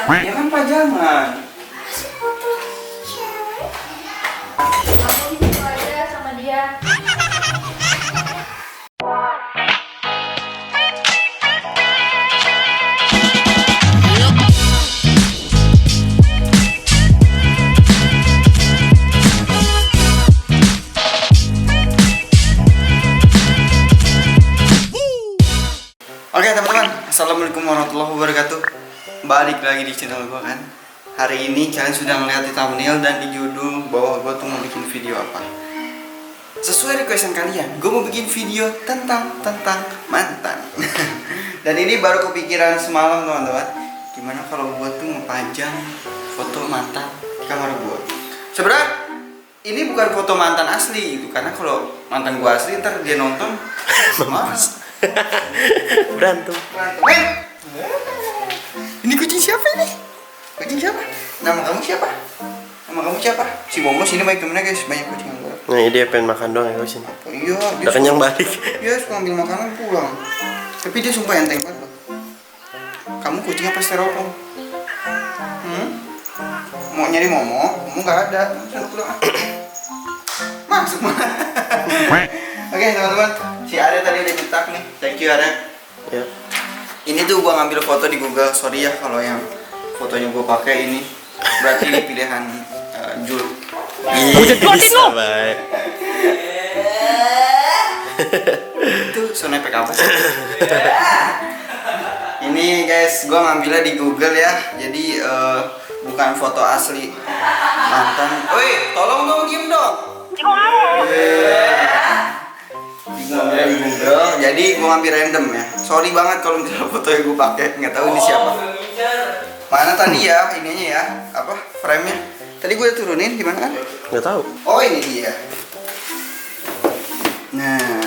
Ya kan pajangan. Aku gitu aja sama dia. Oke teman-teman, assalamualaikum warahmatullahi wabarakatuh. Balik lagi di channel gue kan. Hari ini kalian sudah melihat di thumbnail dan di judul bahwa gue tuh mau bikin video apa. Sesuai requestan kalian, gue mau bikin video tentang mantan. Dan ini baru kepikiran semalam teman-teman. Gimana kalau gue tuh ngepajang foto mantan di kamar gue. Sebenarnya ini bukan foto mantan asli gitu, karena kalau mantan gue asli ntar dia nonton mampus. Berantem. Ini kucing siapa ini? Kucing siapa? Nama kamu siapa? Nama kamu siapa? Si Momo sini baik temennya guys, banyak kucing yang Nah, ini dia pengen makan doang ya guys ini. Iya, dia Udah kenyang balik. Dia suka ambil makanan pulang. Tapi dia sumpah enteng banget loh. Kamu kucing apa styrofoam? Mau nyari Momo? Momo nggak ada. Sana pulang. Masuk mah. Oke teman-teman, si Arya tadi udah cetak nih. Thank you Arya. Ya. Ini tuh gua ngambil foto di Google. Sorry ya kalau yang fotonya gua pakai ini. Berarti ini pilihan Jul. Bisa baik. Itu sonepek apa sih? Ini guys, gua ngambilnya di Google ya. Jadi bukan foto asli mantan. Woi, tolong dong diem dong. Gua ngambilnya di Google, jadi gua ngambil random ya. Sorry banget kalau misalnya foto yang gua pakai nggak tahu ini siapa. Mana tadi ya ininya ya? Apa frame-nya? Tadi gua turunin gimana kan? Nggak tahu. Oh ini dia. Nah,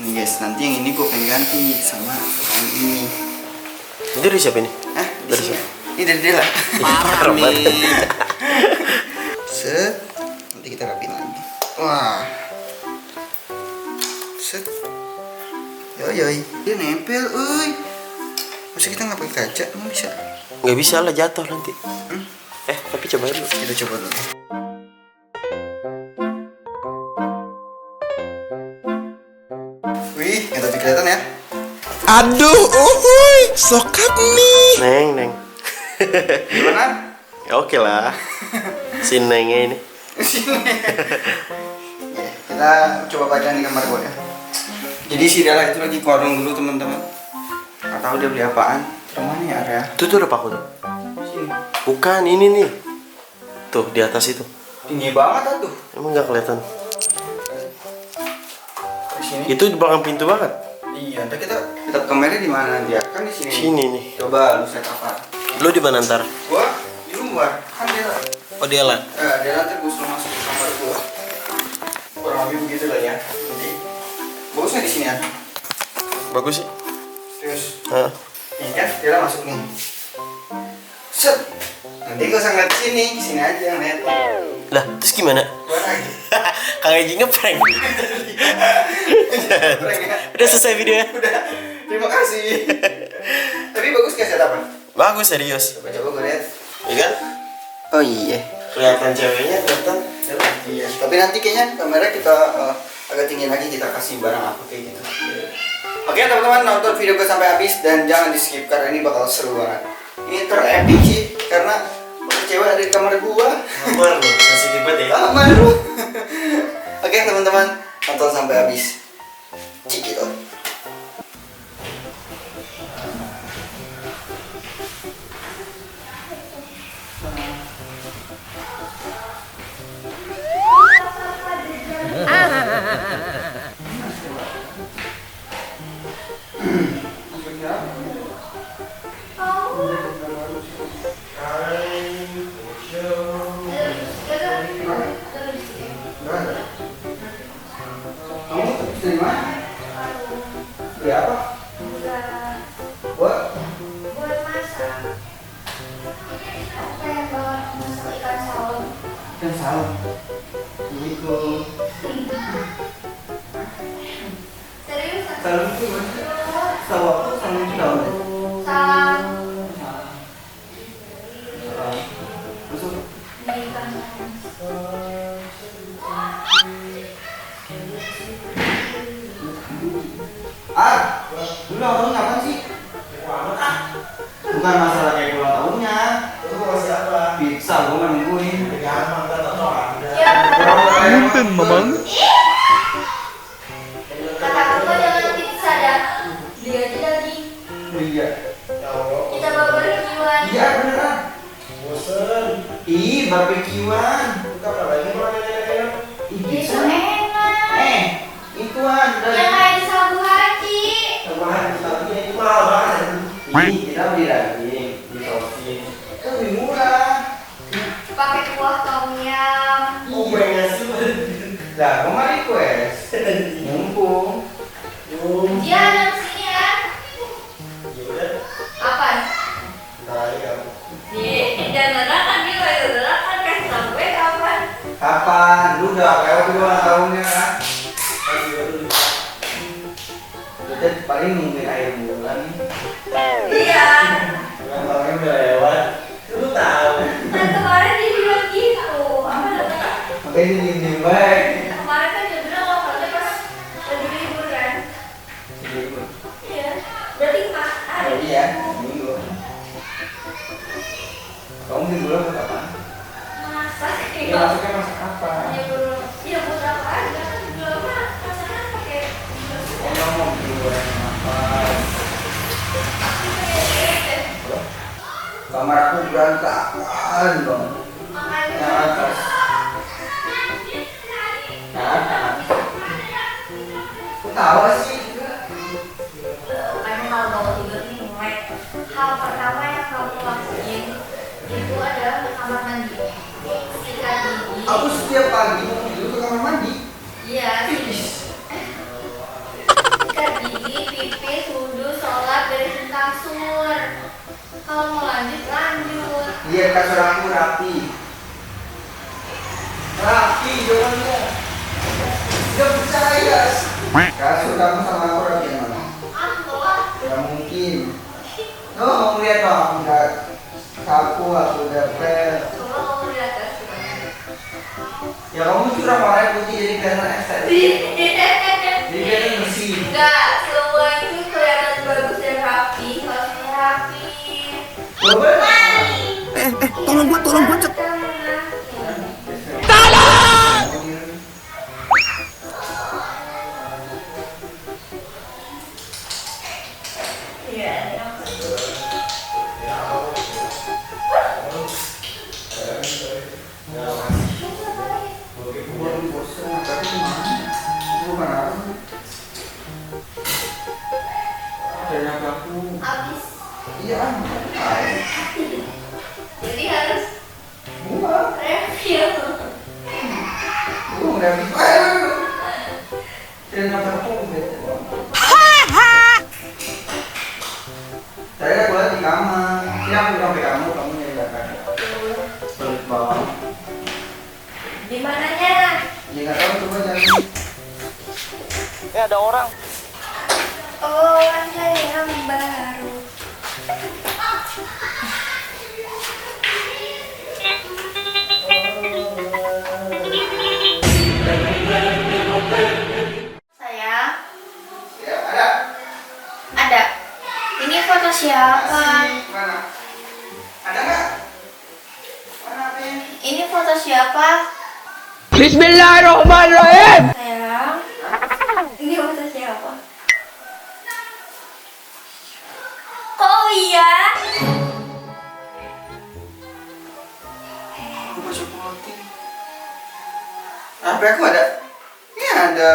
ini guys, nanti yang ini gue pengen ganti sama yang ini. Ini dari siapa ini? Hah? Dari siapa? Ini dari dia lah. Parah nih. Set, nanti kita rapiin lagi. Wah. Set. Yoi, dia nempel, uy. Masa kita nggak pakai kaca? Emang bisa? Nggak bisa lah, jatuh nanti. Tapi coba dulu. Kita coba dulu. Wih, nggak tapi kelihatan ya? Aduh, uhuy, sokap nih. Neng. Gimana? Ya oke lah. Si Nengnya ini. Ya, kita coba pajang di kamar gue ya. Jadi si Dela itu lagi ke warung dulu teman-teman. Nggak tahu dia beli apaan. Kemana ya Arya? Tuh udah paku tuh. Sini. Bukan ini nih. Tuh di atas itu. Tinggi banget tuh. Emang nggak kelihatan. Di sini. Itu di belakang pintu banget. Iya, ntar kita kameranya di mana dia? Kan di sini. Sini nih. Coba lu set apa? Lu di mana ntar? Gua di luar. Kan Dela. Oh dia lah. Dela ntar gua suruh masuk ke kamar gua. Kurang lebih begitu lah ya. Nanti bagusnya di sini ya. Bagus sih. Terus Hah. ini kan Dela masuk nih. Set. Nanti gua usah ngeliat sini aja ngeliat. Lah, terus gimana? Gua lagi. Kang Eji ngeprank. Udah selesai videonya. Udah. Terima kasih. Tapi bagus gak setapan? Bagus serius. Coba gue lihat. Iya kan? Oh iya. Kelihatan ceweknya, kelihatan. Iya. Tapi nanti kayaknya kamera kita agak tinggi lagi, kita kasih barang apa kayak gitu. Oke teman-teman, nonton video gue sampai habis dan jangan di skip karena ini bakal seru banget. Ini terepic sih karena cewek ada di kamar gua. Kamar loh, sensitif banget ya. Kamar lu. Oke teman-teman, nonton sampai habis. Cik itu. Kamu dari mana? Beli apa? Buat? Buat masak. Aku pengen banget masak ikan salmon. Ikan salmon. Assalamualaikum. Serius? Salmon itu mana? Tahu aku salmon itu daun. Salam. Lu ulang tahun kapan sih? Bukan masalah kayak ulang tahunnya. Itu mau siapa? Pizza, gua nggak nungguin. Jangan kan atau ada. Punten, Mamang. Kata aku jangan pizza dah. Beli aja daging. Iya. Kita bawa barbekyuan. Iya beneran. Bosen. Ih, barbekyuan. Bukan apa ini mau enak. Ih, Itu bisa. enak. Ituan dari. Yang kayak di Sabu Haji. Tambahan tapi itu mahal banget. Ih, kita beli daging di sosis. Itu lebih murah. Pakai kuah tom yum. Oh, gue ngasih. Lah, gua mah request. Mumpung. Dia yang sini ya. Ya udah. Apa? Nah, ya. Jangan kan dia lagi kan kasih tahu gue kapan. Kapan? Lu udah lewat ulang tahunnya kan? Kita paling nungguin akhir bulan nih. Iya. Ulang tahunnya udah lewat. Lu tahu. Kan kemarin dia bilang gitu. Apa namanya? Makanya diem-diem baik. Kemarin kan dia bilang waktunya pas lagi libur kan. Iya. Berarti hari Oh iya, minggu. Kamu minggu lalu kapan? masak. Ya masuknya masak apa? Ya belum. Ya bukan apa aja. Belum masaknya pakai. Oh kamu mau bikin goreng apa? Kamar aku berantakan dong. Makanya. Yang atas. Yang atas. Kok tahu sih? Karena kalau bawa tidur nih mulai hal pertama yang kamu lakuin itu adalah ke kamar mandi. Sikat gigi. Aku setiap pagi mau tidur ke kamar mandi. Iya. Sikat gigi, pipis, wudhu, sholat, beresin kasur. Kalau mau lanjut lanjut. Lihat kasur aku rapi. Rapi jawabannya. Gak percaya. Kasur kamu sama aku rapi yang mana? Gak mungkin. No, mau lihat dong, aku udah sapu, aku udah pel. Coba kamu lihat kasur. Ya kamu curang warna putih jadi kelihatan estetik. Jadi kelihatan bersih. Enggak, semua itu kelihatan bagus dan rapi. Harusnya rapi. Coba. Tolong gua, Cep. Iya. Bukan bosan, tapi gimana? Itu bukan apa? Dari aku. Habis. Iya, Jadi harus bukan. review. Gua udah bisa. Dan aku bete banget. Tadi aku lihat di kamar. Ini aku sampai kamu nyari belakang. Pelit banget. Di mananya? Ya nggak tahu, coba cari. Ada orang. Oh, ada yang baru. Sayang, Ya ada. ada. Ini foto siapa? Mana? Ada nggak? Mana apa ini? Ini foto siapa? Bismillahirrahmanirrahim. Sayang, ini foto siapa? Oh iya. Aku masuk pengantin. HP aku ada. Ini ada.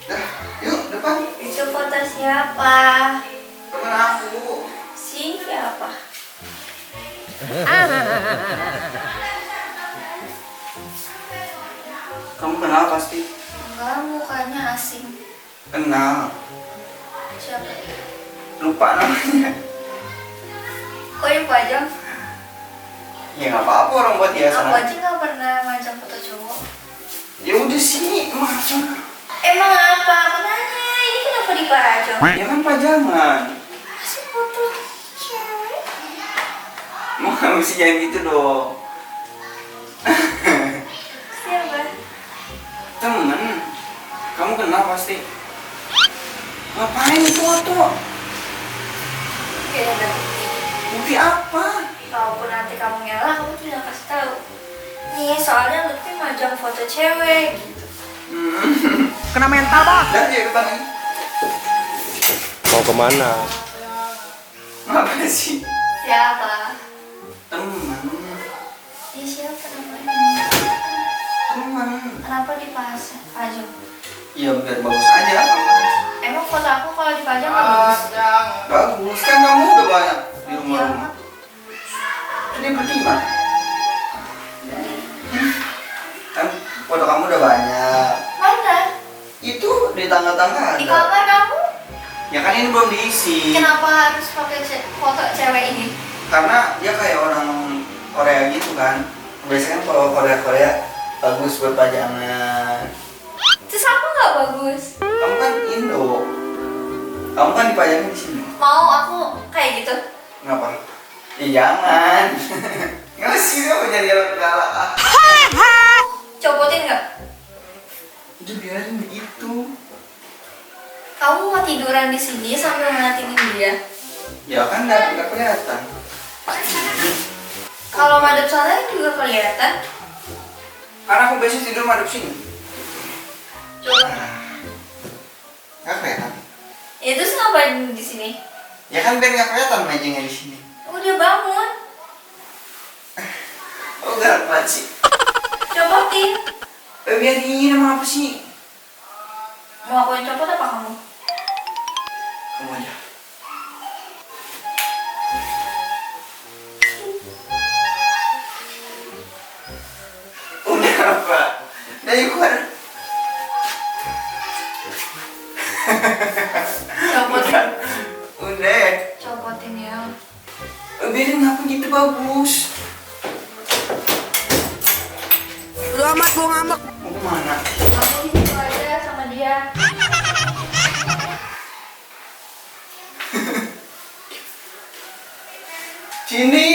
Dah, yuk depan. Itu foto siapa? Temen aku. Siapa? Kamu kenal pasti. Enggak, mukanya asing. Kenal. Siapa? Lupa namanya. Kok yang pajang? Ya nggak apa-apa orang buat hiasan. Aku aja nggak pernah ngajak foto cowok. Ya udah sini, macam. Emang apa? Aku nanya, ini kenapa dipajang? Ya kan pajangan. Asik foto cewek. Mau mesti jangan gitu dong. kena pasti. Ngapain foto? Kayak ada bukti. Bukti apa? Kalaupun nanti kamu ngelak, kamu tidak kasih tahu. Nih, soalnya Lutfi majang foto cewek gitu. Kena mental, Bang. Dah dia depan ini. Mau kemana? Apa sih? Siapa? Teman. Dia siapa namanya? Teman. Kenapa dipasang? Pajang. Iya biar bagus aja. Emang foto aku kalau dipajang bagus? Bagus kan kamu udah banyak di Iya. rumah. Jadi berlima. Kan foto kamu udah banyak. Mana? Itu di tangga-tangga Di ada. kamar kamu? Ya kan ini belum diisi. Kenapa harus pakai foto cewek ini? Karena dia kayak orang Korea gitu kan. Biasanya kan kalau Korea bagus buat pajangan. Terus aku nggak bagus. Kamu kan Indo. Kamu kan dipajangin di sini. Mau aku kayak gitu? Ngapa? Jangan. Nggak sih dia mau jadi orang galak. Copotin nggak? Udah biarin begitu. Kamu mau tiduran di sini sambil ngeliatin dia? Ya kan nggak kelihatan. Kalau madep sana juga kelihatan. Karena aku biasa tidur madep sini. Coba. Nggak kelihatan. Ya terus ngapain di sini? Ya kan biar nggak kelihatan mejanya di sini. Udah bangun. Oh galak banget sih. Copotin. Biar dingin emang apa sih? Mau aku yang copot apa kamu? Kamu aja. Udah apa? Dari keluar. Copotin. Udah. Copotin ya. Biarin aku gitu bagus. Udah amat, gua ngambek. Mau kemana? Aku di situ aja sama dia. Sini.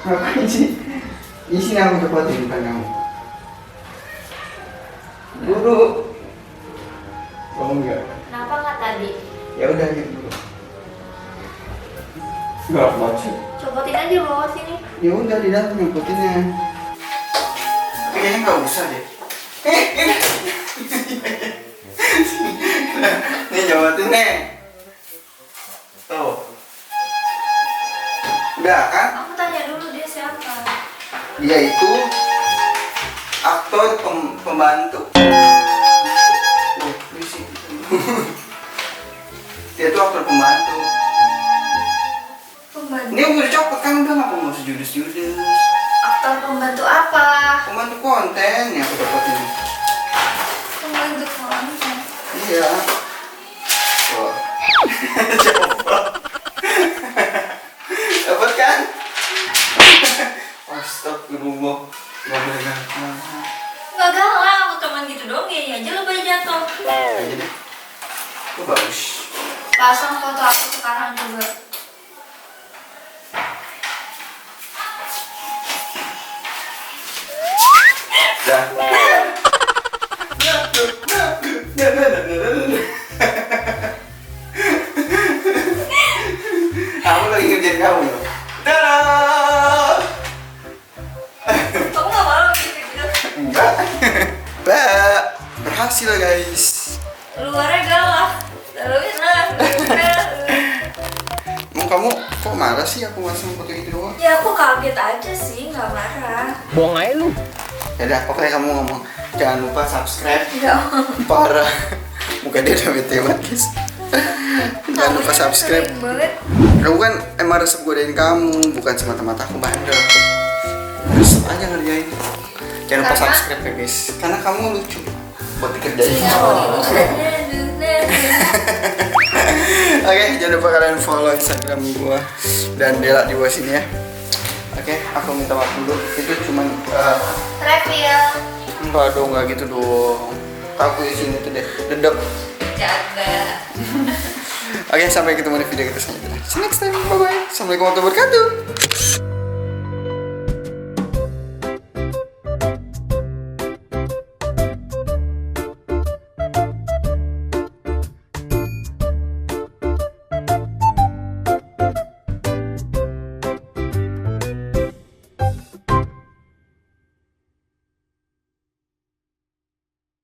Ngapain sih? Di sini aku copotin bukan kamu. Dulu. Oh enggak. Kenapa nggak tadi? Ya udah ya dulu. Enggak banget sih. Copotin aja bawa sini. Ya udah di dalam nyemputinnya. Tapi kayaknya nggak usah deh. Ini. Nih nyebutin nih. Tuh. Udah kan? Aku tanya dulu dia siapa? Dia itu aktor pembantu. Berisik. Dia tuh aktor pembantu. Pembantu. Ini udah copot kan udah nggak mau sejudus-judus. Aktor pembantu apa? Pembantu konten yang aku dapetin. Pembantu konten. Iya. Tuh. Coba. Dapat kan? Astagfirullah. Gak boleh galak. Nggak galak, aku cuman gitu doang ya aja lebih jatuh. Aja deh. Itu bagus. Pasang foto aku sekarang juga. Dah. Aku lagi ngerjain kamu loh. Dadah. Kamu nggak malu gitu? Enggak. Bah, berhasil guys. Luarnya galak, dalamnya Emang kamu kok marah sih aku masang foto itu doang? Ya aku kaget aja sih, nggak marah. Bohong aja lu. Yaudah, pokoknya kamu ngomong jangan lupa subscribe. Nggak. Parah. Muka dia udah bete banget guys. Jangan lupa subscribe. Sering banget. Aku kan emang resep godain kamu, bukan semata-mata aku bandel. Resep aja ngerjain. Jangan lupa Karena- subscribe ya guys, karena kamu lucu buat dikerjain. Iya, mau diusahain. Oke, jangan lupa kalian follow Instagram gua dan Dela di bawah sini ya. Oke, aku minta maaf dulu. Itu cuman Reveal. enggak dong, enggak gitu dong. Aku di sini tuh deh, dedek. Jaga. Oke, sampai ketemu di video kita selanjutnya. See you next time. Bye bye. Assalamualaikum warahmatullahi wabarakatuh.